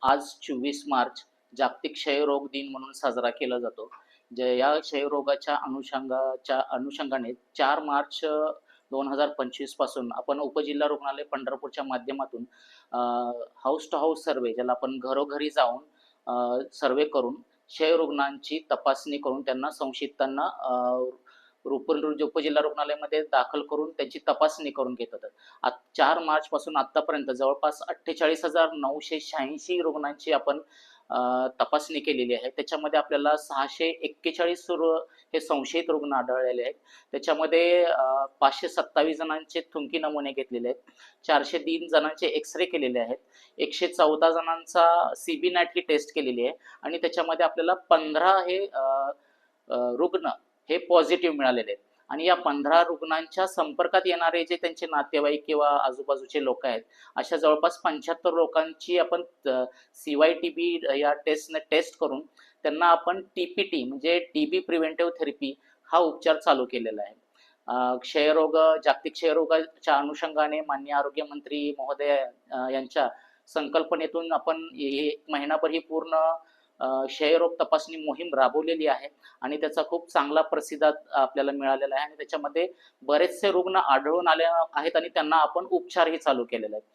आज 24 मार्च जागतिक क्षयरोग दिन म्हणून साजरा केला जातो. जे या क्षयरोगाच्या अनुषंगाने 4 मार्च 2025 पासून आपण उपजिल्हा रुग्णालय पंढरपूरच्या माध्यमातून हाऊस टू हाऊस सर्व्हे, ज्याला आपण घरोघरी जाऊन सर्व्हे करून क्षयरुग्णांची तपासणी करून त्यांना संशयितांना उपजिल्हा रुग्णालयामध्ये दाखल करून त्यांची तपासणी करून घेत होतात. 4 मार्च पासून आतापर्यंत जवळपास 48,986 रुग्णांची आपण तपासणी केलेली आहे. त्याच्यामध्ये आपल्याला 641 हे संशयित रुग्ण आढळलेले आहेत. त्याच्यामध्ये 527 जणांचे थुंकी नमुने घेतलेले आहेत. 403 जणांचे एक्स-रे केलेले आहेत. 114 जणांचा सीबी नॅट ही टेस्ट केलेली आहे आणि त्याच्यामध्ये आपल्याला 15 हे रुग्ण हे पॉझिटिव्ह मिळालेले आहेत. आणि या 15 रुग्णांच्या संपर्कात येणारे जे त्यांचे नातेवाईक किंवा आजूबाजूचे लोक आहेत, अशा जवळपास 75 लोकांची आपण CYTB या टेस्टने टेस्ट करून त्यांना आपण TPT म्हणजे TB प्रिव्हेंटिव्ह थेरपी हा उपचार चालू केलेला आहे. जागतिक क्षयरोगाच्या अनुषंगाने माननीय आरोग्यमंत्री महोदय यांच्या संकल्पनेतून आपण महिनाभर ही पूर्ण क्षयरोग तपासणी मोहीम राबवलेली आहे आणि त्याचा खूप चांगला प्रतिसाद आपल्याला मिळालेला आहे आणि त्याच्यामध्ये बरेचसे रुग्ण आढळून आले आहेत आणि त्यांना आपण उपचारही चालू केलेले आहेत.